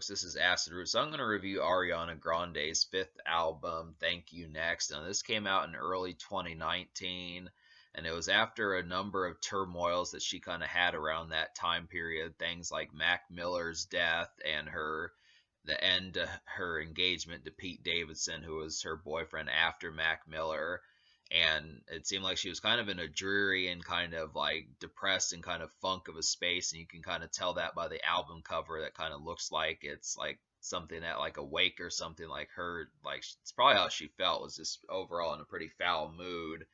folks. This is Acid Root. So I'm going to review Ariana Grande's fifth album, Thank You Next. Now, this came out in early 2019, and it was after a number of turmoils that she kind of had around that time period. Things like Mac Miller's death and the end to her engagement to Pete Davidson, who was her boyfriend after Mac Miller. And it seemed like she was kind of in a dreary and kind of like depressed and kind of funk of a space, and you can kind of tell that by the album cover that kind of looks like it's like something at like a wake or something. Like her, like it's probably how she felt, was just overall in a pretty foul mood.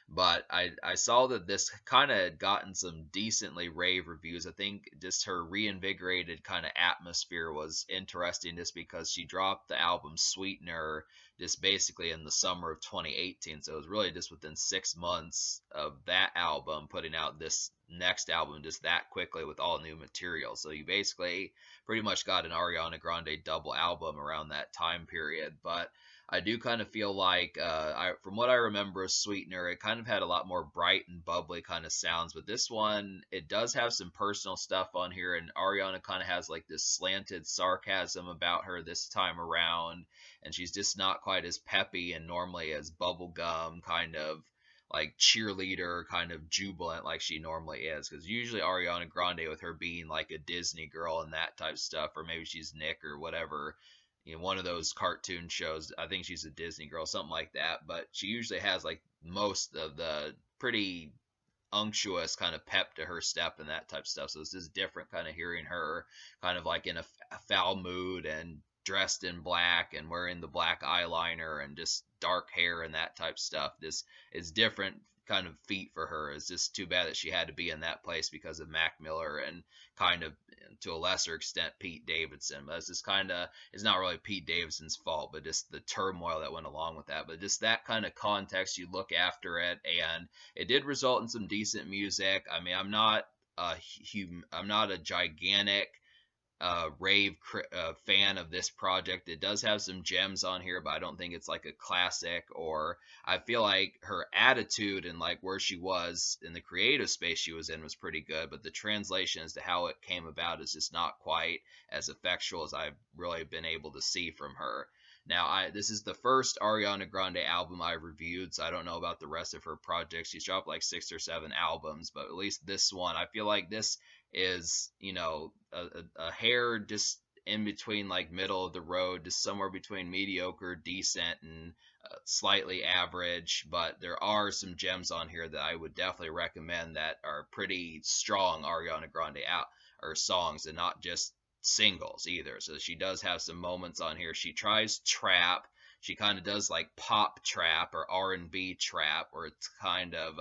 But I saw that this kind of had gotten some decently rave reviews. I think just her reinvigorated kind of atmosphere was interesting, just because she dropped the album Sweetener just basically in the summer of 2018. So it was really just within 6 months of that album putting out this next album just that quickly with all new material. So you basically pretty much got an Ariana Grande double album around that time period. But I do kind of feel like, from what I remember of Sweetener, it kind of had a lot more bright and bubbly kind of sounds. But this one, it does have some personal stuff on here, and Ariana kind of has like this slanted sarcasm about her this time around, and she's just not quite as peppy and normally as bubblegum kind of like cheerleader, kind of jubilant like she normally is. Because usually Ariana Grande, with her being like a Disney girl and that type of stuff, or maybe she's Nick or whatever, one of those cartoon shows. I think she's a Disney girl, something like that. But she usually has like most of the pretty unctuous kind of pep to her step and that type of stuff. So it's just different kind of hearing her kind of like in a foul mood and dressed in black and wearing the black eyeliner and just dark hair and that type of stuff. This is different kind of feat for her. It's just too bad that she had to be in that place because of Mac Miller and kind of to a lesser extent Pete Davidson. But it's just kind of, it's not really Pete Davidson's fault, but just the turmoil that went along with that. But just that kind of context, you look after it, and it did result in some decent music. I mean, I'm not a gigantic rave fan of this project. It does have some gems on here, but I don't think it's like a classic. Or I feel like her attitude and like where she was in the creative space she was in was pretty good, but the translation as to how it came about is just not quite as effectual as I've really been able to see from her. Now, this is the first Ariana Grande album I reviewed, so I don't know about the rest of her projects. She's dropped like 6 or 7 albums, but at least this one, I feel like this is, a hair just in between, like middle of the road, just somewhere between mediocre, decent, and slightly average. But there are some gems on here that I would definitely recommend that are pretty strong Ariana Grande out or songs, and not just singles either. So she does have some moments on here. She tries trap. She kind of does like pop trap or R&B trap, where it's kind of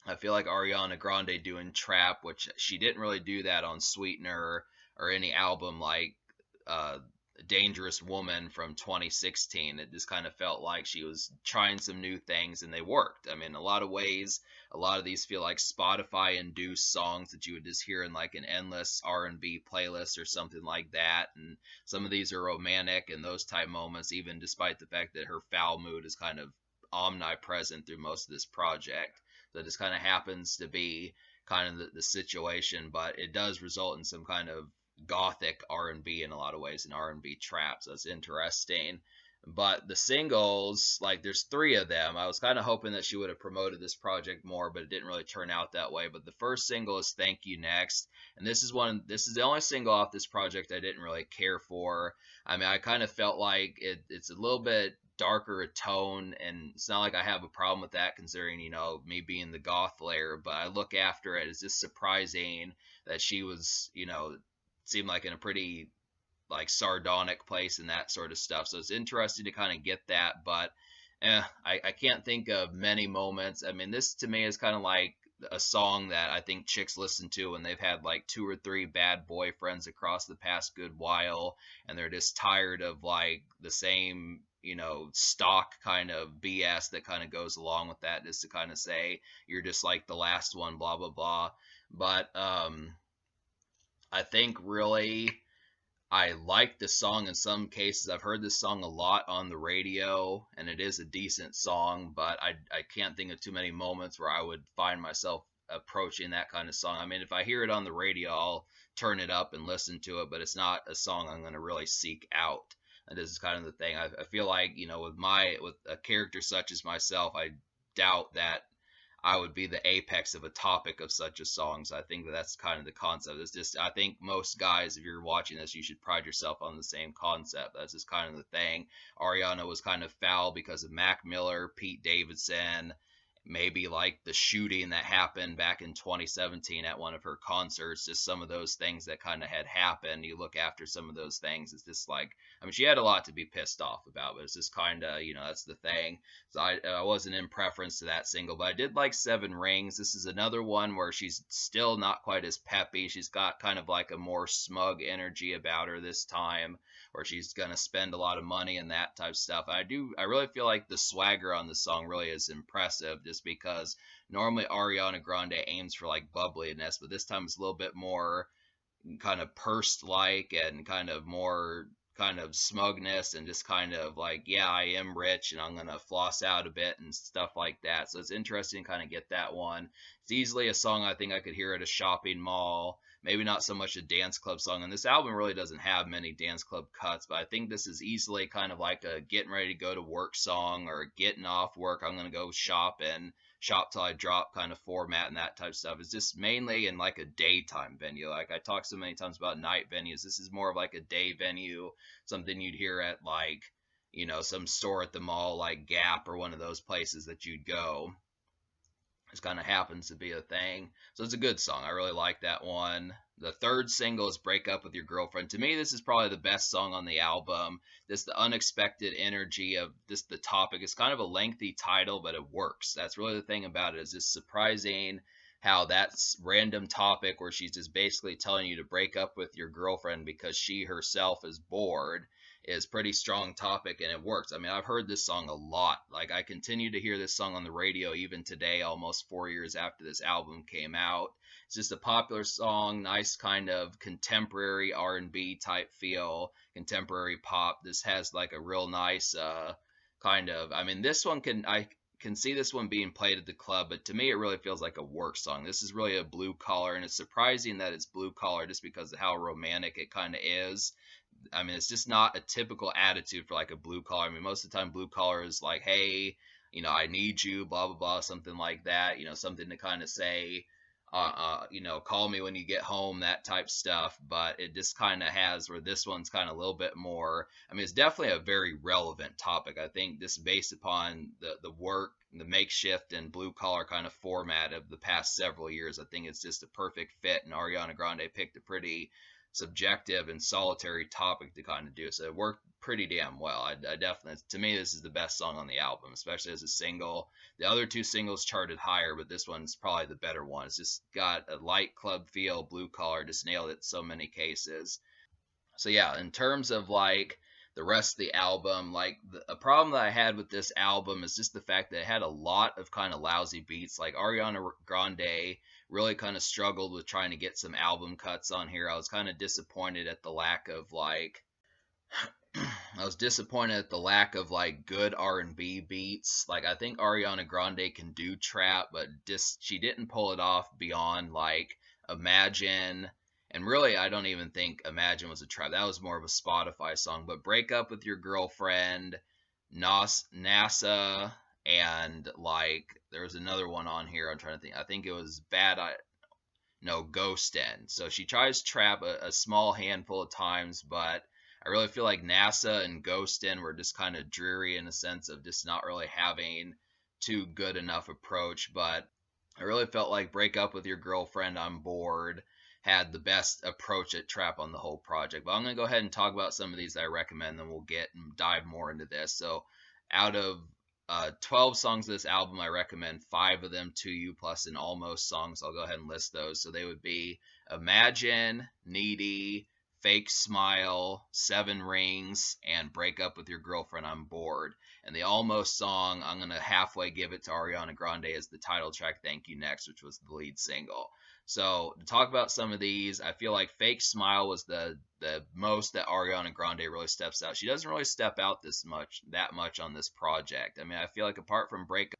I feel like Ariana Grande doing trap, which she didn't really do that on Sweetener or any album like uh, Dangerous Woman from 2016. It just kind of felt like she was trying some new things, and they worked. I mean, in a lot of ways, a lot of these feel like Spotify induced songs that you would just hear in like an endless R&B playlist or something like that. And some of these are romantic and those type moments, even despite the fact that her foul mood is kind of omnipresent through most of this project. So it just kind of happens to be kind of the situation, but it does result in some kind of gothic R&B in a lot of ways, and R&B trap. So it's interesting. But the singles, like there's 3 of them. I was kind of hoping that she would have promoted this project more, but it didn't really turn out that way. But the first single is Thank You Next, and this is the only single off this project I didn't really care for. I mean, I kind of felt like it's a little bit darker tone, and it's not like I have a problem with that, considering me being the goth layer. But I look after it, it's just surprising that she was, seemed like in a pretty like sardonic place and that sort of stuff. So it's interesting to kind of get that. But I can't think of many moments. I mean, this to me is kind of like a song that I think chicks listen to when they've had like 2 or 3 bad boyfriends across the past good while, and they're just tired of like the same stock kind of BS that kind of goes along with that, just to kind of say you're just like the last one, blah blah blah. But I think really I like the song in some cases. I've heard this song a lot on the radio, and it is a decent song, but I can't think of too many moments where I would find myself approaching that kind of song. I mean, if I hear it on the radio, I'll turn it up and listen to it, but it's not a song I'm going to really seek out. And this is kind of the thing. I feel like, with a character such as myself, I doubt that I would be the apex of a topic of such a song. So I think that that's kind of the concept. It's just, I think most guys, if you're watching this, you should pride yourself on the same concept. That's just kind of the thing. Ariana was kind of foul because of Mac Miller, Pete Davidson, maybe like the shooting that happened back in 2017 at one of her concerts. Just some of those things that kind of had happened. You look after some of those things, it's just like, I mean, she had a lot to be pissed off about, but it's just kind of, that's the thing. So I wasn't in preference to that single, but I did like Seven Rings. This is another one where she's still not quite as peppy. She's got kind of like a more smug energy about her this time, where she's gonna spend a lot of money and that type of stuff. I really feel like the swagger on the song really is impressive, just because normally Ariana Grande aims for like bubbliness, but this time it's a little bit more kind of pursed like, and kind of more kind of smugness, and just kind of like, yeah, I am rich and I'm gonna floss out a bit and stuff like that. So it's interesting to kind of get that one. It's easily a song I think I could hear at a shopping mall. Maybe not so much a dance club song, and this album really doesn't have many dance club cuts, but I think this is easily kind of like a getting ready to go to work song, or getting off work, I'm gonna go shop and shop till I drop kind of format, and that type of stuff. It's just mainly in like a daytime venue. Like I talked so many times about night venues. This is more of like a day venue, something you'd hear at like, some store at the mall like Gap or one of those places that you'd go. This kind of happens to be a thing. So it's a good song. I really like that one. The third single is Break Up With Your Girlfriend. To me, this is probably the best song on the album. This, the unexpected energy of this, the topic. It's kind of a lengthy title, but it works. That's really the thing about it, is it's surprising how that's random topic where she's just basically telling you to break up with your girlfriend because she herself is bored, is pretty strong topic, and it works. I mean, I've heard this song a lot. Like, I continue to hear this song on the radio even today, almost 4 years after this album came out. It's just a popular song, nice kind of contemporary R&B type feel, contemporary pop. This has like a real nice kind of, I mean, I can see this one being played at the club, but to me it really feels like a work song. This is really a blue collar, and it's surprising that it's blue collar just because of how romantic it kind of is. I mean, it's just not a typical attitude for like a blue collar. I mean, most of the time, blue collar is like, hey, I need you, blah, blah, blah, something like that, something to kind of say, call me when you get home, that type stuff. But it just kind of has where this one's kind of a little bit more, I mean, it's definitely a very relevant topic. I think this based upon the work, the makeshift and blue collar kind of format of the past several years. I think it's just a perfect fit, and Ariana Grande picked a pretty subjective and solitary topic to kind of do. So it worked pretty damn well. I definitely, to me, this is the best song on the album, especially as a single. The other two singles charted higher, but this one's probably the better one. It's just got a light club feel, blue collar, just nailed it in so many cases. So yeah, in terms of like the rest of the album, like a problem that I had with this album is just the fact that it had a lot of kind of lousy beats. Like Ariana Grande really kind of struggled with trying to get some album cuts on here. I was kind of disappointed at the lack of like I was disappointed at the lack of like good R&B beats. Like I think Ariana Grande can do trap, but just she didn't pull it off beyond like Imagine. And really, I don't even think Imagine was a trap. That was more of a Spotify song. But Break Up With Your Girlfriend, NASA, and like there was another one on here. I'm trying to think. I think it was no, Ghostin'. So she tries trap a small handful of times, but I really feel like NASA and Ghostin' were just kind of dreary in a sense of just not really having too good enough approach. But I really felt like Break Up With Your Girlfriend, I'm Bored had the best approach at trap on the whole project. But I'm going to go ahead and talk about some of these that I recommend, then we'll get and dive more into this. So out of 12 songs of this album, I recommend 5 of them to you, plus an almost song. So I'll go ahead and list those. So they would be Imagine, Needy, Fake Smile, Seven Rings, and Break Up With Your Girlfriend, I'm Bored. And the almost song, I'm going to halfway give it to Ariana Grande as the title track, Thank You Next, which was the lead single. So to talk about some of these, I feel like Fake Smile was the most that Ariana Grande really steps out. She doesn't really step out that much on this project. I mean, I feel like apart from Break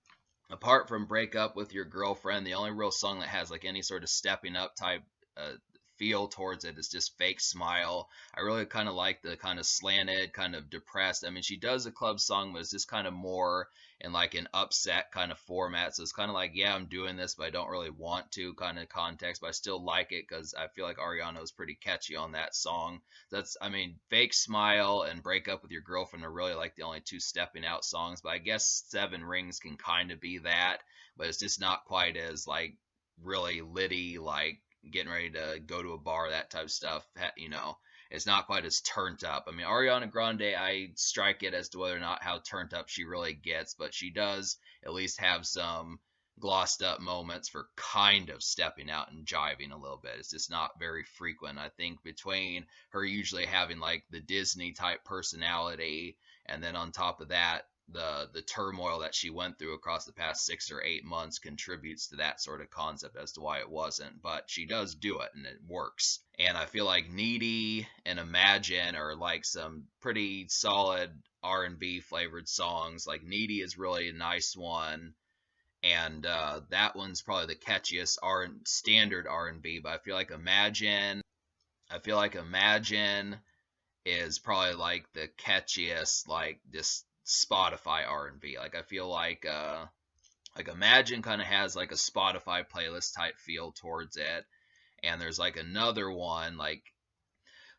apart from Break Up With Your Girlfriend, the only real song that has like any sort of stepping up type uh, feel towards it is just Fake Smile. I really kind of like the kind of slanted, kind of depressed. I mean, she does a club song, but it's just kind of more in like an upset kind of format. So it's kind of like, yeah, I'm doing this, but I don't really want to kind of context, but I still like it because I feel like Ariana was pretty catchy on that song. That's, I mean, Fake Smile and Break Up With Your Girlfriend are really like the only two stepping out songs, but I guess Seven Rings can kind of be that, but it's just not quite as like really litty, like getting ready to go to a bar, that type of stuff. You know, it's not quite as turned up. I mean, Ariana Grande, I strike it as to whether or not how turned up she really gets, but she does at least have some glossed up moments for kind of stepping out and jiving a little bit. It's just not very frequent. I think between her usually having like the Disney type personality, and then on top of that, the turmoil that she went through across the past 6 or 8 months contributes to that sort of concept as to why it wasn't. But she does do it and it works. And I feel like Needy and Imagine are like some pretty solid R&B flavored songs. Like Needy is really a nice one, and that one's probably the catchiest standard R&B. But I feel like Imagine is probably like the catchiest, like just Spotify R&B. Like I feel like Imagine kind of has like a Spotify playlist type feel towards it, and there's like another one like,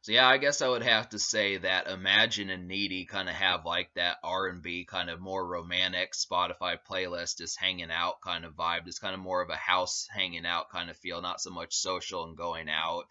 so yeah, I guess I would have to say that Imagine and Needy kind of have like that R&B kind of more romantic Spotify playlist, just hanging out kind of vibe, just kind of more of a house hanging out kind of feel, not so much social and going out.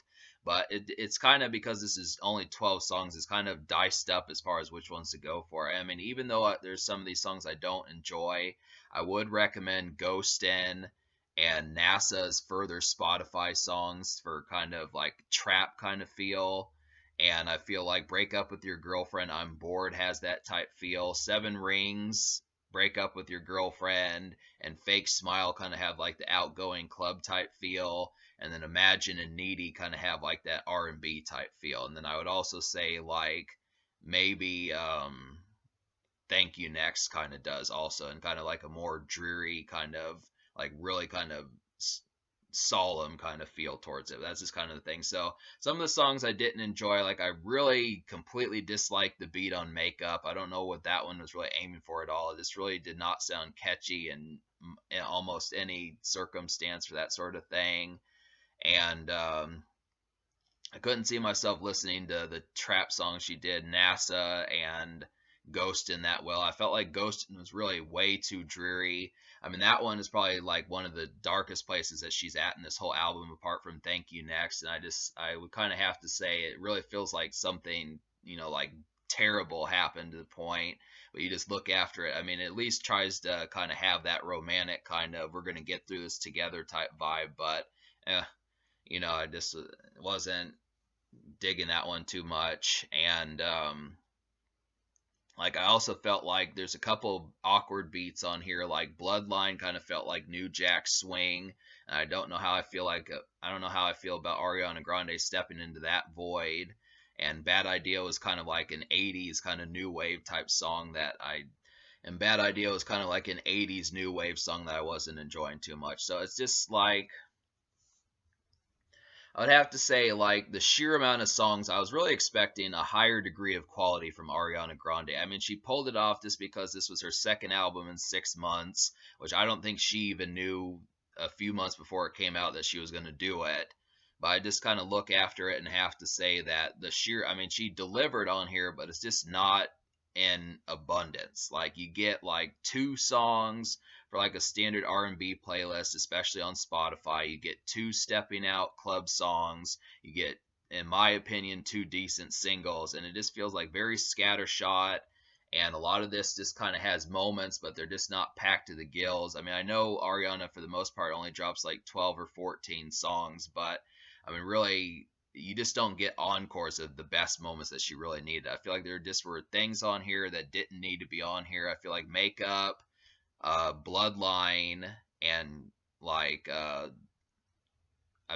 But it's kind of, because this is only 12 songs, it's kind of diced up as far as which ones to go for. I mean, even though there's some of these songs I don't enjoy, I would recommend Ghostin' and NASA's further Spotify songs for kind of like trap kind of feel. And I feel like Break Up With Your Girlfriend, I'm Bored has that type feel. Seven Rings, Break Up With Your Girlfriend, and Fake Smile kind of have like the outgoing club type feel. And then Imagine and Needy kind of have like that R&B type feel. And then I would also say like maybe Thank You Next kind of does also, and kind of like a more dreary kind of like really kind of solemn kind of feel towards it. That's just kind of the thing. So some of the songs I didn't enjoy, like I really completely disliked the beat on Makeup. I don't know what that one was really aiming for at all. It just really did not sound catchy in almost any circumstance for that sort of thing. And I couldn't see myself listening to the trap song she did, NASA and Ghostin' that well. I felt like Ghostin' was really way too dreary. I mean, that one is probably like one of the darkest places that she's at in this whole album, apart from Thank You Next. And I would kind of have to say it really feels like something, you know, like terrible happened to the point, but you just look after it. I mean, it at least tries to kind of have that romantic kind of we're going to get through this together type vibe, but you know, I just wasn't digging that one too much. And like I also felt like there's a couple awkward beats on here, like Bloodline kind of felt like New Jack Swing. And I don't know how I feel about Ariana Grande stepping into that void. And Bad Idea was kind of like an 80s kind of new wave type song that I and Bad Idea was kind of like an 80s new wave song that I wasn't enjoying too much. So it's just like I would have to say, like, the sheer amount of songs, I was really expecting a higher degree of quality from Ariana Grande. I mean, she pulled it off just because this was her second album in 6 months, which I don't think she even knew a few months before it came out that she was going to do it. But I just kind of look after it and have to say that I mean, she delivered on here, but it's just not in abundance. Like, you get like two songs for like a standard R&B playlist, especially on Spotify. You get two stepping out club songs. You get, in my opinion, two decent singles, and it just feels like very scattershot. And a lot of this just kind of has moments, but they're just not packed to the gills. I mean, I know Ariana for the most part only drops like 12 or 14 songs, but I mean, really, you just don't get encores of the best moments that she really needed. I feel like there just were things on here that didn't need to be on here. I feel like Makeup, Bloodline, and like I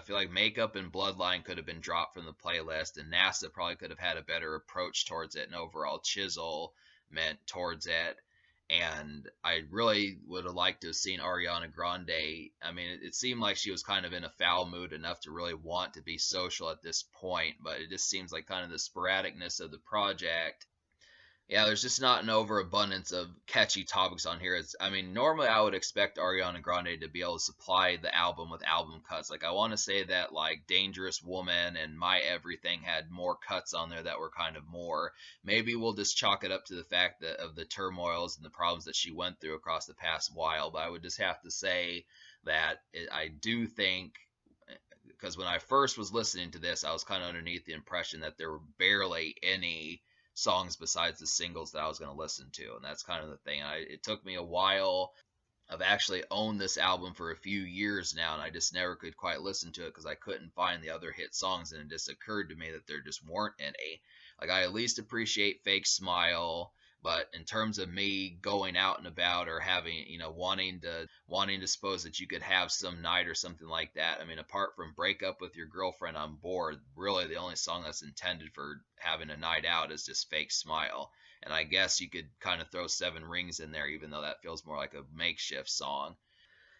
feel like Makeup and Bloodline could have been dropped from the playlist, and NASA probably could have had a better approach towards it and overall chisel meant towards it. And I really would have liked to have seen Ariana Grande. I mean, it seemed like she was kind of in a foul mood enough to really want to be social at this point, but it just seems like kind of the sporadicness of the project. Yeah, there's just not an overabundance of catchy topics on here. I mean, normally I would expect Ariana Grande to be able to supply the album with album cuts. Like, I want to say that, like, Dangerous Woman and My Everything had more cuts on there that were kind of more. Maybe we'll just chalk it up to the fact that of the turmoils and the problems that she went through across the past while. But I would just have to say that I do think, because when I first was listening to this, I was kind of underneath the impression that there were barely any songs besides the singles that I was going to listen to, and that's kind of the thing. It took me a while. I've actually owned this album for a few years now, and I just never could quite listen to it because I couldn't find the other hit songs, and it just occurred to me that there just weren't any. Like, I at least appreciate Fake Smile, but in terms of me going out and about or having, wanting to suppose that you could have some night or something like that. I mean, apart from Break Up With Your Girlfriend on Board, really the only song that's intended for having a night out is just Fake Smile. And I guess you could kind of throw Seven Rings in there, even though that feels more like a makeshift song.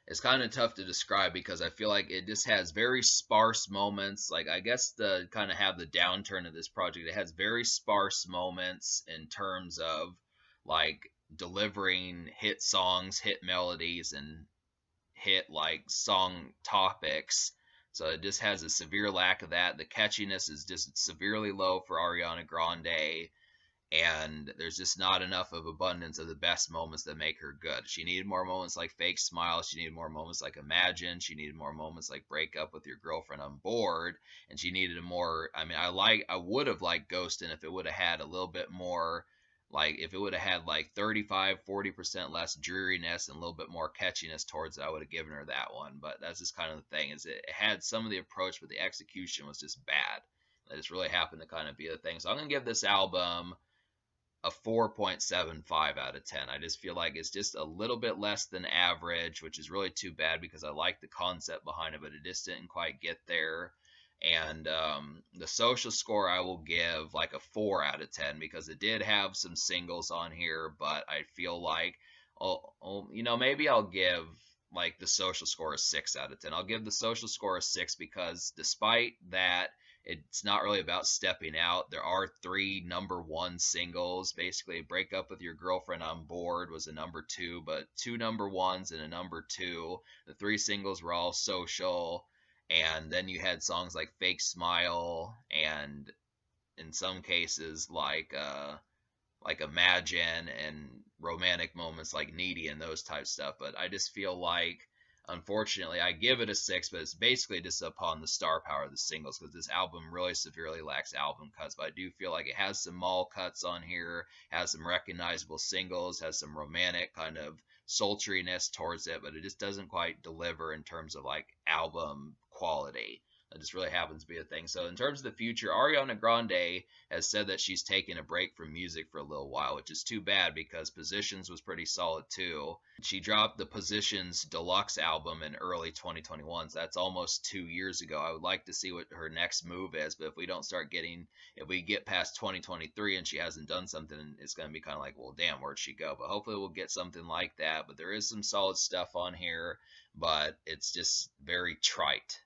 It's kind of tough to describe because I feel like it just has very sparse moments. Like, I guess the kind of have the downturn of this project, it has very sparse moments in terms of like delivering hit songs, hit melodies, and hit like song topics. So it just has a severe lack of that. The catchiness is just severely low for Ariana Grande, and there's just not enough of abundance of the best moments that make her good. She needed more moments like Fake Smile. She needed more moments like Imagine. She needed more moments like Break Up With Your Girlfriend on Board. And she needed a more, I mean, I would have liked Ghostin' if it would have had a little bit more, like if it would have had like 35-40% less dreariness and a little bit more catchiness towards it, I would have given her that one. But that's just kind of the thing, is it had some of the approach, but the execution was just bad. That just really happened to kind of be the thing. So I'm gonna give this album a 4.75 out of 10. I just feel like it's just a little bit less than average, which is really too bad because I like the concept behind it, but it just didn't quite get there. And the social score I will give like a 4 out of 10 because it did have some singles on here, but I feel like, maybe I'll give like the social score a 6 out of 10. I'll give the social score a 6 because despite that, it's not really about stepping out. There are 3 number 1 singles. Basically, Break Up With Your Girlfriend on Board was a number 2, but 2 number 1s and a number 2. The 3 singles were all social. And then you had songs like Fake Smile, and in some cases like Imagine, and romantic moments like Needy and those type stuff. But I just feel like, unfortunately, I give it a 6, but it's basically just upon the star power of the singles because this album really severely lacks album cuts. But I do feel like it has some mall cuts on here, has some recognizable singles, has some romantic kind of sultriness towards it, but it just doesn't quite deliver in terms of like album quality. That just really happens to be a thing. So in terms of the future, Ariana Grande has said that she's taking a break from music for a little while, which is too bad because Positions was pretty solid too. She dropped the Positions Deluxe album in early 2021, so that's almost 2 years ago. I would like to see what her next move is, but if we get past 2023 and she hasn't done something, it's going to be kind of like, well, damn, where'd she go? But hopefully we'll get something like that. But there is some solid stuff on here, but it's just very trite,